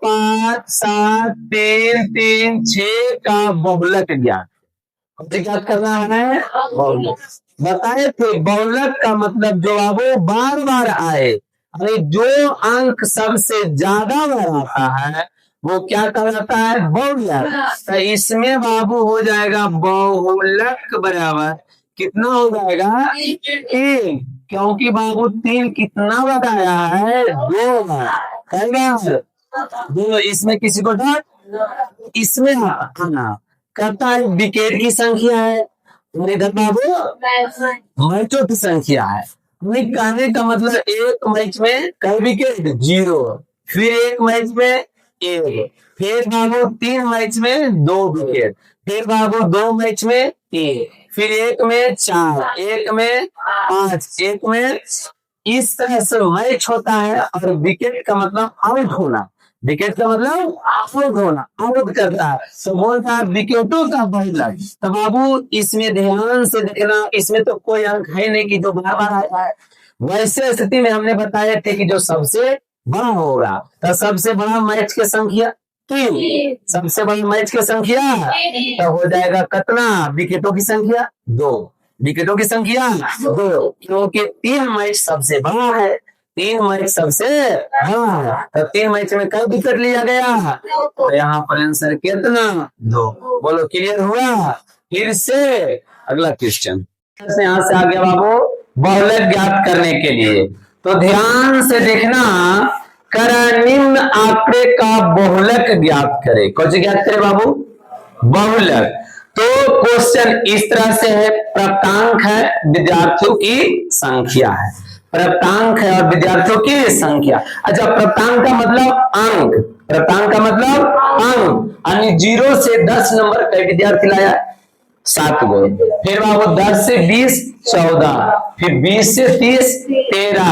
5 7 3 3 6 का बहुलक ज्ञात करना है। बहुलक बताए थे, बहुलक का मतलब जो बाबू बार बार आए, अरे जो अंक सबसे ज्यादा बार आता है वो क्या कहलाता है? बहुलक। तो इसमें बाबू हो जाएगा बहुलक बराबर कितना हो जाएगा? 3, क्योंकि बाबू 3 कितना बार आया है? 2 बार। दोनों इसमें किसी को डर इसमें आना कहता है विकेट की संख्या है और इधर बाबू मैचों की संख्या है। कहने का मतलब एक मैच में कई विकेट? 0, फिर एक मैच में 1, फिर बाबू 3 मैच में 2 विकेट, फिर बाबू 2 मैच में 3, फिर एक में 4, एक में 5, एक में, इस तरह से मैच होता है। और विकेट का मतलब आउट होना, विकेट का मतलब आउट होना, आउट करता है। तो बोलता है विकेटों का बहुलक। तो बाबू इसमें ध्यान से देखना, इसमें तो कोई अंक है नहीं कि जो बार बार आया है। वैसे स्थिति में हमने बताया थे कि जो सबसे बड़ा होगा, तो सबसे बड़ा मैच की संख्या 3, सबसे बड़ी मैच की संख्या तो हो जाएगा कितना? विकेटों की संख्या 2, विकेटों की संख्या 2, क्योंकि 3 मैच सबसे बड़ा है, 3 मैच सबसे बड़ा है। तो 3 मैच में कई विकेट लिया गया? तो यहाँ पर आंसर कितना? 2। बोलो क्लियर हुआ? फिर से अगला क्वेश्चन, यहाँ से आगे बाबू बहुलक ज्ञात करने के लिए तो ध्यान से देखना, कर निम्न आंकड़े का बहुलक ज्ञात करे। कौन सी ज्ञात करे बाबू? बहुलक। तो क्वेश्चन इस तरह से है, प्राप्तांक है, विद्यार्थियों की संख्या है, प्राप्तांक है और विद्यार्थियों की संख्या। अच्छा, प्राप्तांक का मतलब अंक, प्राप्तांक का मतलब अंक, यानी 0 से 10 नंबर कई विद्यार्थी लाया? 7 गो। फिर बाबू 10 से 20 14, फिर 20 से 30 13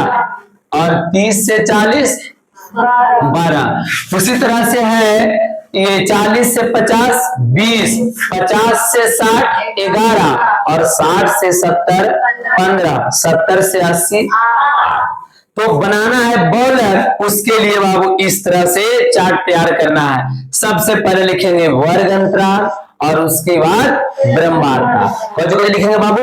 और 30 से 40 12। उसी तरह से है ये 40 से 50 20, 50 से 60 11 और 60 से 70 15, 70 से 80। तो बनाना है बहुलक, उसके लिए बाबू इस तरह से चार्ट तैयार करना है। सबसे पहले लिखेंगे वर्ग अंतराल और उसके बाद ब्रह्मार्ता। कौन लिखेंगे बाबू?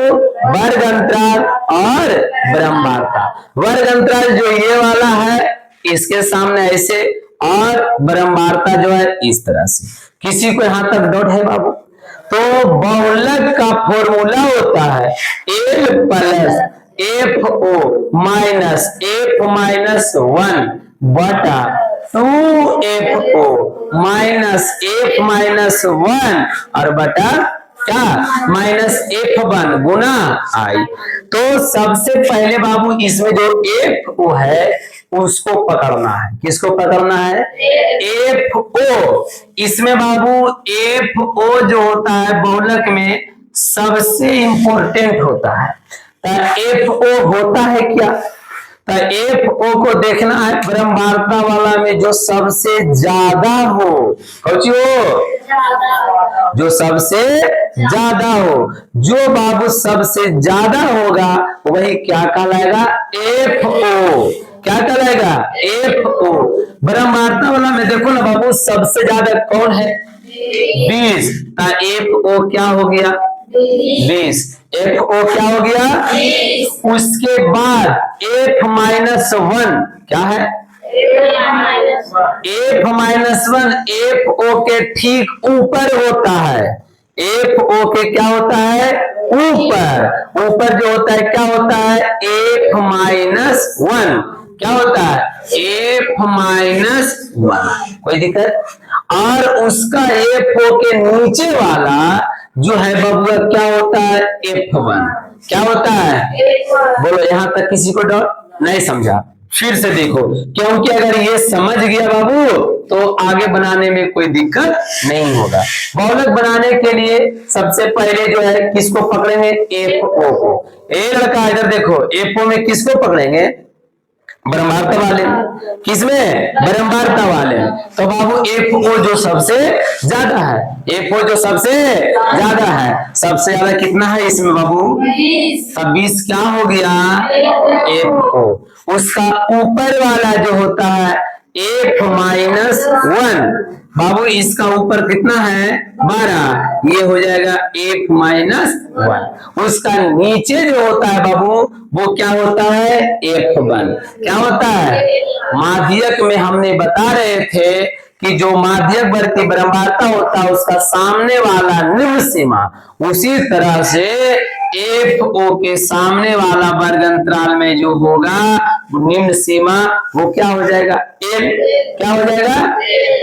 वर्ग अंतराल और ब्रह्मार्ता। वर्ग अंतराल जो ये वाला है इसके सामने ऐसे, और ब्रह्मार्ता जो है इस तरह से। किसी को यहां तक डाउट है बाबू? तो बहुलक का फॉर्मूला होता है L plus FO minus F minus 1 बटा 2FO माइनस F माइनस 1 और बटा क्या? Minus F1 Guna I। तो सबसे पहले बाबू इसमें जो FO है उसको पकड़ना है। किसको पकड़ना है? FO। इसमें बाबू FO जो होता है बहुलक में सबसे इंपॉर्टेंट होता है। FO होता है क्या? तो FO को देखना है ब्रह्मार्ता वाला में जो सबसे ज्यादा हो। कौन हो? जो सबसे ज्यादा हो। जो बाबू सबसे ज्यादा होगा वही क्या कहलाएगा? FO। क्या कहलाएगा? FO। ब्रह्मार्ता वाला में देखो ना बाबू सबसे ज्यादा कौन है? 20। FO क्या हो गया? 20। FO क्या हो गया? 20। उसके बाद F माइनस 1 क्या है? F माइनस 1 FO के ठीक ऊपर होता है। FO के क्या होता है? ऊपर। ऊपर जो होता है क्या होता है? F माइनस 1 क्या होता है? F minus 1। कोई दिक्कत? और उसका FO के नीचे वाला जो है बबुआ क्या होता है? F1। क्या होता है? बोलो यहां तक किसी को डाउट नहीं? समझा? फिर से देखो, क्योंकि अगर ये समझ गया बाबू तो आगे बनाने में कोई दिक्कत नहीं होगा। बहुलक बनाने के लिए सबसे पहले जो है किसको पकड़ेंगे? FO को। ए लड़का इधर देखो, FO में किसको पकड़ेंगे? ब्रह्मार्ता वाले। किसमें? ब्रह्मार्ता वाले। तो बाबू FO जो सबसे ज्यादा है, FO जो सबसे ज्यादा है, सबसे ज्यादा कितना है इसमें बाबू? 20 क्या हो गया? FO। उसका ऊपर वाला जो होता है F माइनस 1 बाबू, इसका ऊपर कितना है 12, ये हो जाएगा f माइनस 1। उसका नीचे जो होता है बाबू वो क्या होता है f1। क्या होता है, माध्यक में हमने बता रहे थे कि जो माध्यक वर्ती ब्रह्मांडता होता है उसका सामने वाला निम्न सीमा, उसी तरह से FO के सामने वाला वर्ग अंतराल में जो होगा निम्न सीमा वो क्या हो जाएगा L। क्या हो जाएगा,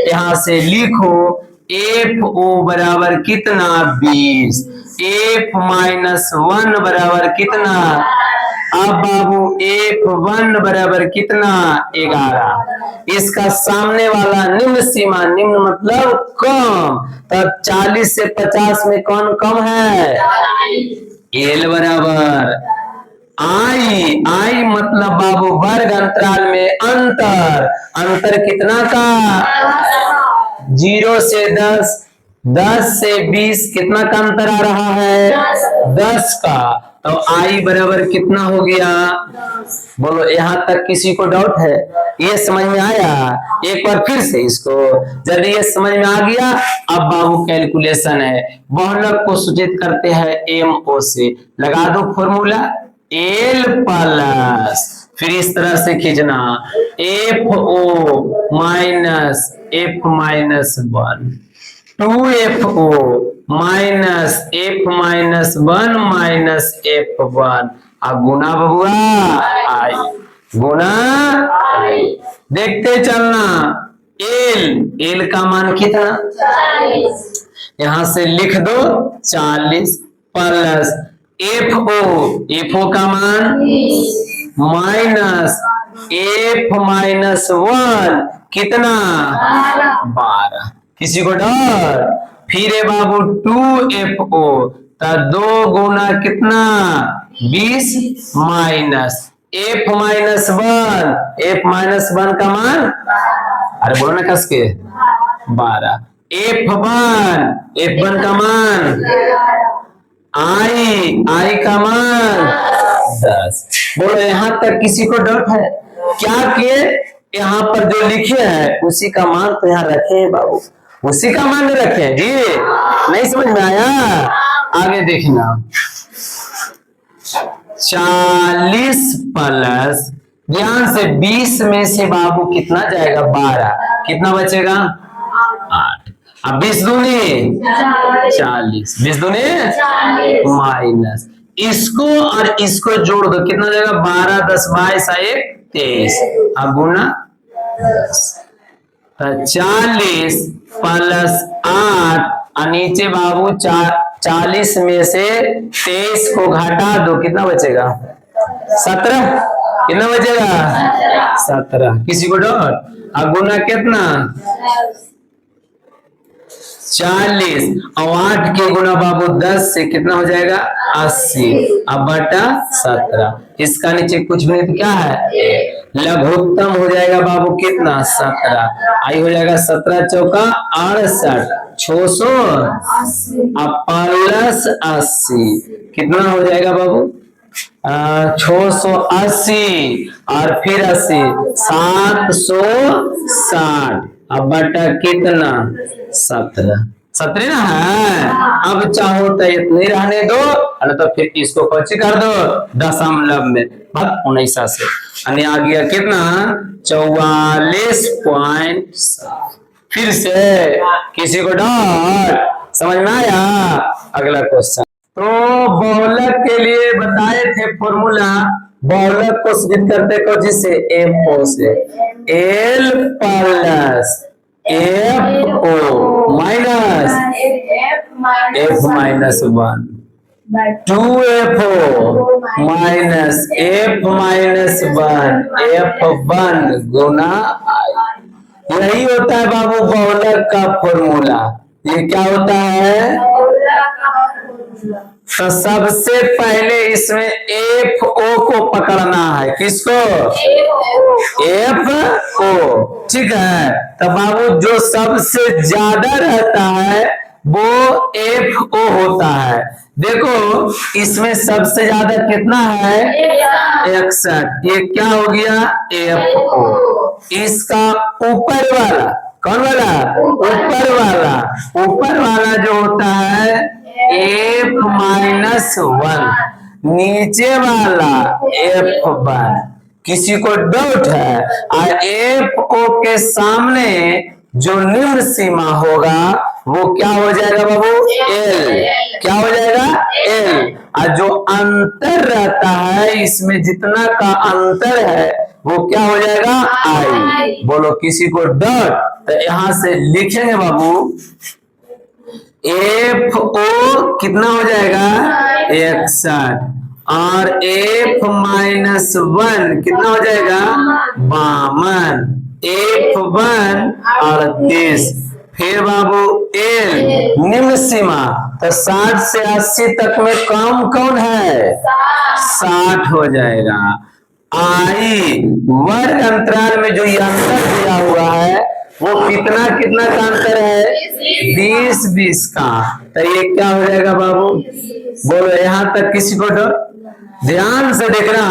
यहां से लिखो FO बराबर कितना 20, f माइनस 1 बराबर कितना, अब बाबू f1 बराबर कितना 11। इसका सामने वाला निम्न सीमा, निम्न मतलब कम, तब 40 से 50 में कौन कम है, L बराबर I मतलब बाबू वर्ग अंतराल में अंतर, अंतर कितना का 0 से 10, 10 से 20 कितना का अंतर आ रहा है 10 का, तो I बराबर कितना हो गया, बोलो यहाँ तक किसी को डाउट है, ये समझ में आया। एक बार फिर से इसको, जब ये समझ में आ गया अब बाबू कैलकुलेशन है, बहुलक को सूचित करते हैं MO से, लगा दो फॉर्मूला L प्लस, फिर इस तरह से खींचना FO minus F minus 1, 2FO minus F minus 1 minus F1, अब गुना बबुआ I, गुना देखते चलना L का मान कितना 40, यहां से लिख दो 40 प्लस FO का मान माइनस F माइनस 1 कितना 12, किसी को डर, फिर है बाबू 2FO, तब 2 गुना कितना 20 माइनस F माइनस 1 का मान, अरे बोलो ना कस के 12, F1 का मान, I का मान 10। बोलो यहाँ तक किसी को डाउट है क्या, किए यहाँ पर जो लिखे हैं उसी का मान तो यहाँ रखे हैं बाबू, उसी का मान रखे हैं जी, नहीं समझ में आया, आगे देखना 40 प्लस, ध्यान से 20 में से बाबू कितना जाएगा 12, कितना बचेगा 8, अब 20 दूनी 40, 20 दूनी माइनस, इसको और इसको जोड़ दो कितना जाएगा 12 10 22 1 23, अब गुना 10, 40 प्लस 8 और नीचे बाबू 40 में से 23 को घटा दो कितना बचेगा 17, कितना बचेगा 17, किसी को डर, अब गुना कितना 40 और 8 के गुना बाबू 10 से कितना हो जाएगा 80, अब बटा 17, इसका नीचे कुछ भी नहीं, क्या है लघुत्तम हो जाएगा बाबू कितना 17, आई हो जाएगा 17 चौका 68, 600 अब प्लस 80 कितना हो जाएगा बाबू 680 और फिर 80 760, अब बटा कितना 17 ना है, अब चाहो तो इतने रहने दो, तो फिर इसको कच्ची कर दो दशमलव में 19 से, यानी आ गया कितना 44.7। फिर से किसी को डर समझ में आया, अगला क्वेश्चन, तो बहुलक के लिए बताए थे फॉर्मूला, बहुलक को सिद्ध करते को जिससे FO से L plus FO minus F minus 1, 2FO minus F minus 1 F1 Guna I, यही होता है बाबू बहुलक का फॉर्मूला। ये क्या होता है, तो सबसे पहले इसमें FO को पकड़ना है, किसको FO, ठीक है, तो बाबू जो सबसे ज्यादा रहता है वो FO होता है। देखो इसमें सबसे ज्यादा कितना है 61, ये क्या हो गया FO, इसका ऊपर वाला कौन वाला? ऊपर वाला। ऊपर वाला जो होता है f-1, नीचे वाला f1। किसी को डाउट है? और एफ ओ के सामने जो निम्न सीमा होगा वो क्या हो जाएगा बाबू? एल। क्या हो जाएगा? एल। और जो अंतर रहता है इसमें जितना का अंतर है वो क्या हो जाएगा? आई। बोलो किसी को डाउट? तो यहां से लिखेंगे बाबू एफ ओ कितना हो जाएगा? 61 और f-1 कितना हो जाएगा? 52। f1 38। फिर बाबू एल निम्न सीमा, तो 60 से 80 तक में कम कौन है? 60 हो जाएगा। आई वर्ग अंतराल में जो ये अंतर दिया हुआ है वो कितना कितना का अंतर है? 20-20 का। तो ये क्या हो जाएगा बाबू? बोलो यहां तक किसी को डर? ध्यान से देखना।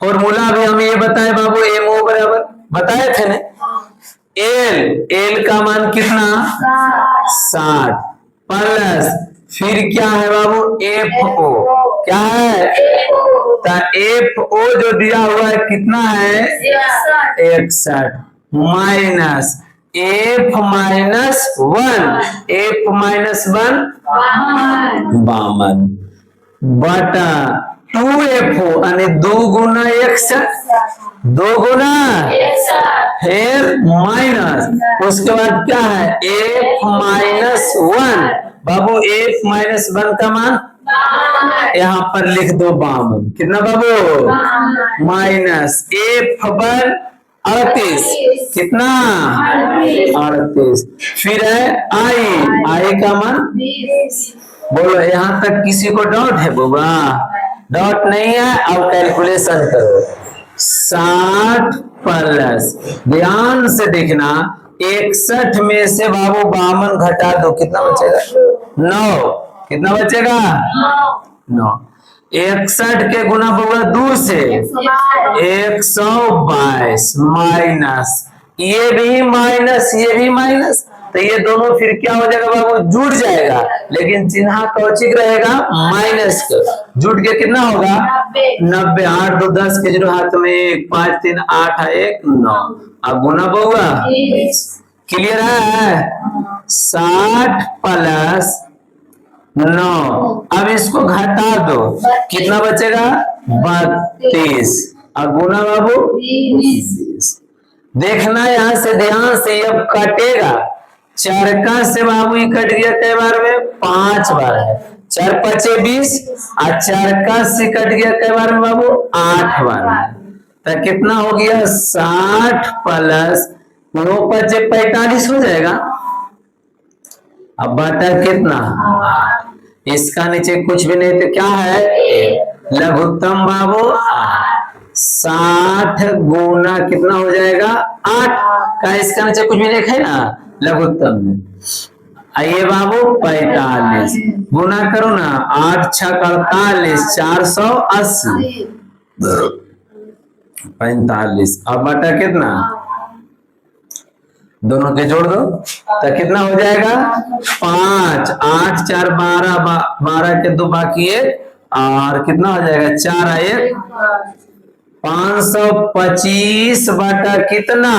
फॉर्मूला भी हमें ये बताए बाबू, एमओ बराबर बताए थे ना? एल का मान कितना? 60 प्लस फिर क्या है बाबू? F O. क्या है? तो एफ ओ जो दिया हुआ है कितना है? 61 माइनस f-1, f-1 52 बटा 2f यानी 2 गुना 61, 2 गुना फिर माइनस, उसके बाद क्या है? f-1 बाबू, f-1 का मान यहाँ पर लिख दो 52। कितना बाबू? Minus f-1 38। कितना? 38। फिर है आई का मान। बोलो यहाँ तक किसी को डाउट है बाबा? डाउट नहीं है। अब कैलकुलेशन करो। 60 प्लस, ध्यान से देखना, 61 में से बाबू 52 घटा दो, कितना बचेगा? 9। कितना बचेगा? 9। 61 के गुना होगा 2 से 122 माइनस ये भी माइनस ये भी माइनस, तो ये दोनों फिर क्या हो जाएगा बाबू? जुड़ जाएगा, लेकिन चिन्ह कौचिक रहेगा? माइनस का। जुड़ के कितना होगा? 90। 8 2 10 के 0 हाथ में 1 5 3 8 1 9। अब गुना होगा। क्लियर है? 60 प्लस 9। अब इसको घटा दो, कितना बचेगा? 32। अब गुना बाबू 20। देखना यहाँ से ध्यान से, अब कटेगा। चरका से बाबू ये कट गया कई बार में? 5 बार है। 4 5 20 और चरका से कट गया कई बार में बाबू? 8 बार में। तो कितना हो गया? 60 प्लस 9 5 45 हो जाएगा। अब बटा कितना? इसका नीचे कुछ भी नहीं तो क्या है? लघुत्तम बाबू 60 गुना कितना हो जाएगा? 8 का। इसका नीचे कुछ भी नहीं है ना लघुत्तम में। आइए बाबू 45 गुना करो ना, 8 6 48 480 45। अब बटा कितना? दोनों के जोड़ दो तो कितना हो जाएगा? 5 8 4 12 12 के 2 बाकी 1 और कितना हो जाएगा? 4 1 525 बटा कितना?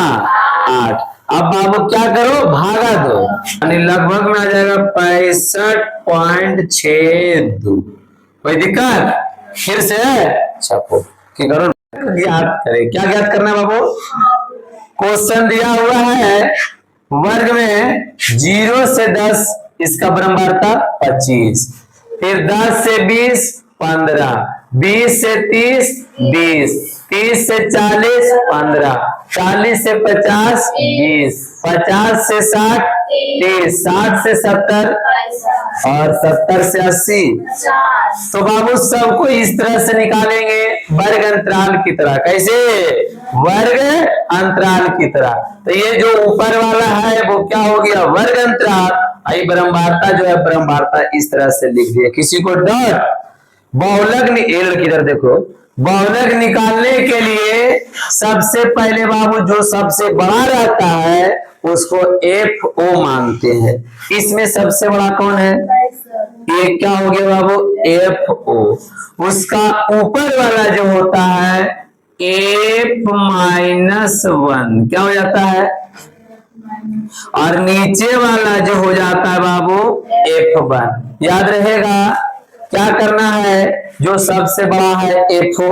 8। अब बाबू क्या करो? भागा दो, यानी लगभग में आ जाएगा 65.62। कोई दिक्कत? फिर से छापो कि करो याद करें। क्या याद करना है बाबू? क्वेश्चन दिया हुआ है वर्ग में 0 से 10 इसका बराबरता 25, फिर 10 से 20 15, 20 से 30 20, 30 से 40 15, 40 से 50 20, 50 से 60 30, 60 से 70 और 70 से 80। तो बाबू सबको इस तरह से निकालेंगे वर्ग अंतराल की तरह। कैसे? वर्ग अंतराल की तरह। तो ये जो ऊपर वाला है वो क्या हो गया? वर्ग अंतराल। आई ब्रह्मांडता जो है ब्रह्मांडता इस तरह से लिख दिया। किसी को डर? बहुलक किधर देखो, बहुलक निकालने के लिए सबसे पहले बाबू जो सबसे बड़ा रहता है उसको एफ ओ मानते हैं। इसमें सबसे बड़ा कौन है? ये क्या हो गया बाबू? F O. उसका ऊपर वाला जो होता है एफ माइनस वन, क्या हो जाता है? और नीचे वाला जो हो जाता है बाबू एफ वन। याद रहेगा क्या करना है? जो सबसे बड़ा है एफ ओ,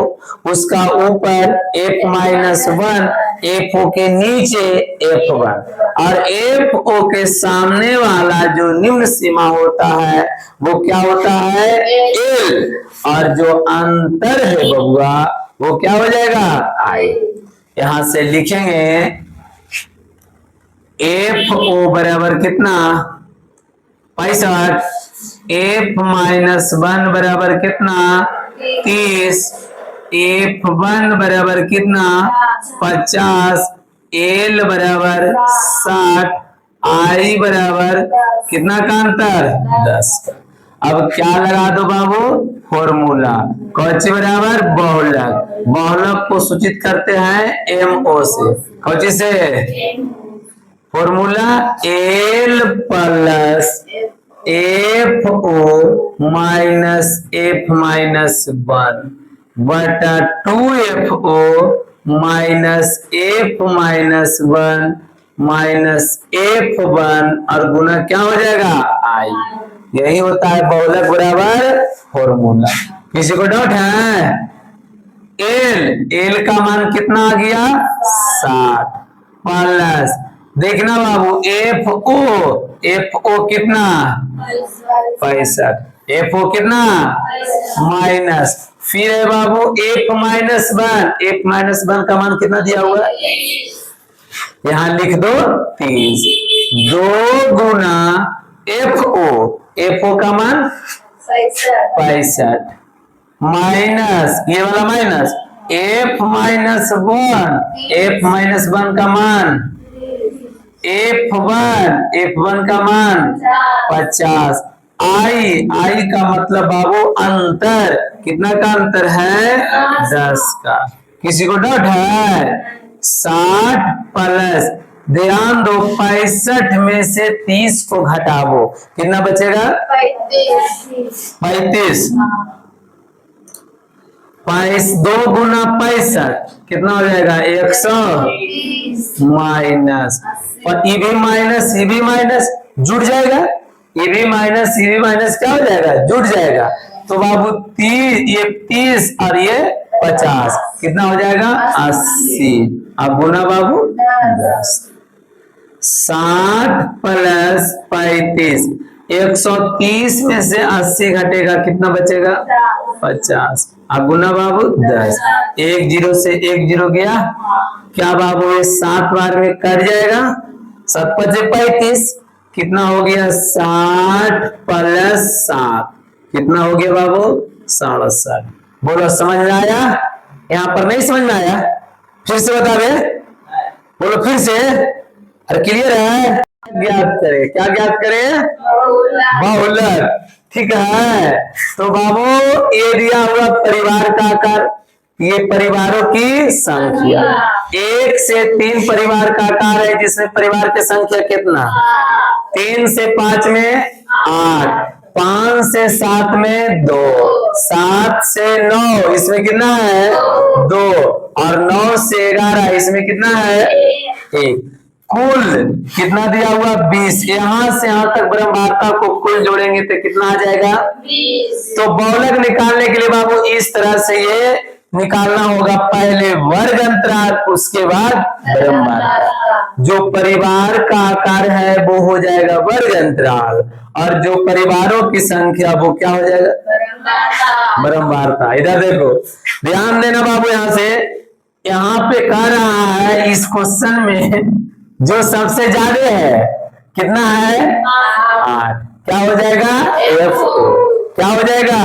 उसका ऊपर F minus one, F O के नीचे एफ वन, और एफ ओ के सामने वाला जो निम्न सीमा होता है वो क्या होता है? एल। और जो अंतर है बबुआ वो क्या हो जाएगा? आई। यहां से लिखेंगे एफ ओ बराबर कितना? 65। एफ माइनस वन बराबर कितना? 30। एफ वन बराबर कितना? 50। एल बराबर 60। आई बराबर कितना का अंतर? 10। अब क्या लगा दो बाबू? फॉर्मूला। कौची बराबर? बहुलक। बहुलक को सूचित करते हैं एम ओ से। कौची से? Formula L plus F O minus F minus one बटा 2 F O minus F minus one minus F one और गुना क्या हो जाएगा? आई। यही होता है बहुलक बराबर फॉर्मूला। किसी को डाउट है? एल का मान कितना आ गया? 60 प्लस देखना बाबू एफ ओ कितना? 65। एफ ओ कितना? माइनस, फिर है बाबू F minus one. F minus one का मान कितना दिया हुआ है? यहां लिख दो 30। 2 गुना एफ ओ का मान 65 माइनस ये वाला माइनस एफ माइनस वन का मान एफ वन का मान 50। आई का मतलब बाबू अंतर, कितना का अंतर है? 10 का। किसी को डाउट है? 60 प्लस ध्यान दो 65 में से 30 को घटाओ, कितना बचेगा? 35। 2 गुना 65 कितना हो जाएगा? 100 माइनस, और ये भी माइनस जुड़ जाएगा। ये भी माइनस क्या हो जाएगा? जुड़ जाएगा। तो बाबू 30, ये 30 और ये 50 कितना हो जाएगा? 80। अब गुना बाबू 10। 60 प्लस 35, 130 में से 80 घटेगा, कितना बचेगा? 50। अब गुना बाबू 10। 1 0 से 1 0 गया, क्या बाबू ये 7 बार में कट जाएगा? 7 5 35 कितना हो गया? 60 प्लस 7 कितना हो गया बाबू? 67। बोलो समझ में आया? यहाँ पर नहीं समझ में आया? फिर से बता दे, बोलो फिर से। अरे क्लियर है? ज्ञात करें, क्या ज्ञात करें? बहुलक। ठीक है, तो बाबू ये दिया हुआ परिवार का आकार, ये परिवारों की संख्या। 1 से 3 परिवार का आकार है, जिसमें परिवार की संख्या कितना? 3 से 5 में 8, 5 से 7 में 2, 7 से 9 इसमें कितना है? 2, और 9 से 11 इसमें कितना है? 1। कुल कितना दिया हुआ? 20। यहां से यहां तक ब्रह्मवार्ता को कुल जोड़ेंगे तो कितना आ जाएगा? 20। तो बहुलक निकालने के लिए बाबू इस तरह से ये निकालना होगा, पहले वर्ग अंतराल उसके बाद ब्रह्मवार्ता। जो परिवार का आकार है वो हो जाएगा वर्ग अंतराल, और जो परिवारों की संख्या वो क्या हो जाएगा? ब्रह्मवार्ता। इधर देखो, ध्यान देना बाबू, यहां से यहाँ पे कह रहा है इस क्वेश्चन में जो सबसे ज्यादा है कितना है? 8। क्या हो जाएगा? F O. क्या हो जाएगा?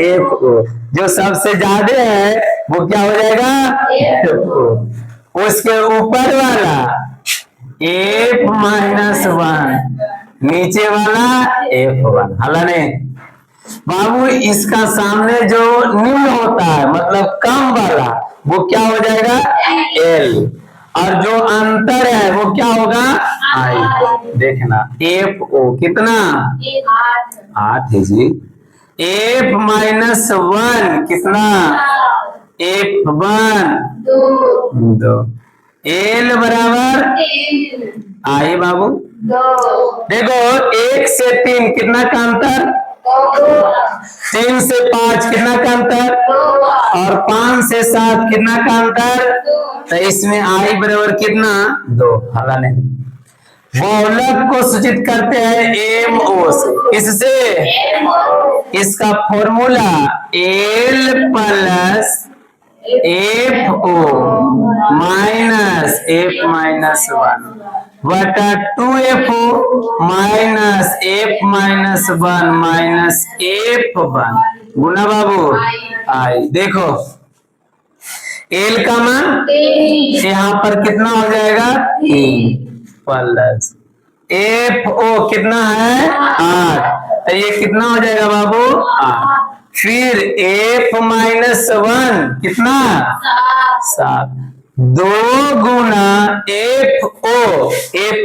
F O. जो सबसे ज्यादा है वो क्या हो जाएगा? F O. उसके ऊपर वाला एफ माइनस वन, नीचे वाला F1। हाला नहीं बाबू, इसका सामने जो निम्न होता है मतलब कम वाला वो क्या हो जाएगा? L, और जो अंतर है वो क्या होगा? आई। देखना एफ ओ कितना 8 है जी। एफ माइनस 1 कितना F1 2। एल बराबर आई बाबू। देखो 1 से 3 कितना का अंतर 3 से 5 कितना का अंतर और 5 से 7 कितना का अंतर। तो इसमें आई बराबर कितना 2। हला नहीं। बहुलक को सूचित करते हैं एम ओ से। इससे इसका formula L plus F O minus F minus 1 बटा 2F minus F minus 1 minus F1 गुना बाबू आई। देखो एल का मान यहाँ पर कितना हो जाएगा 3 प्लस एफ ओ कितना है 8। तो ये कितना हो जाएगा बाबू 8। फिर एफ माइनस 1 कितना 7 2 गुना एफ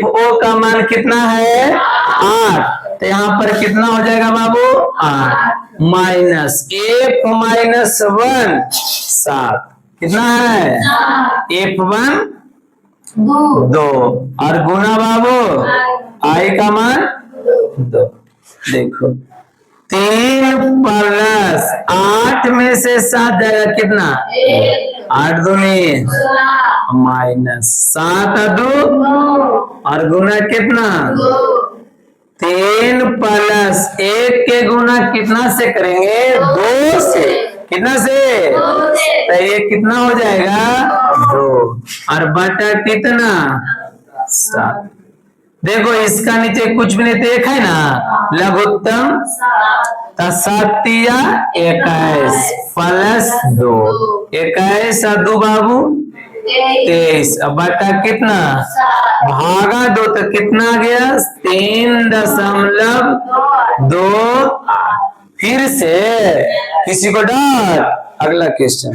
ओ का मान कितना है 8। तो यहाँ पर कितना हो जाएगा बाबू 8 माइनस एफ माइनस 1 7 कितना है F1 2 और गुना बाबू आई का मान 2। देखो 3 प्लस 8 में से 7 जाएगा कितना 8 दूनी माइनस 7 2 और गुना कितना 3 प्लस 1 के गुना कितना से करेंगे 2 से। कितना से तो ये कितना हो जाएगा 2 और बटा कितना 7। देखो इसका नीचे कुछ भी नहीं देखा है ना लघुत्तम 7 या 21 प्लस 2 21 और 2 बाबू 23 अब बटा कितना भागा 2 तो कितना आ गया 3.2। फिर से किसी को डर। अगला क्वेश्चन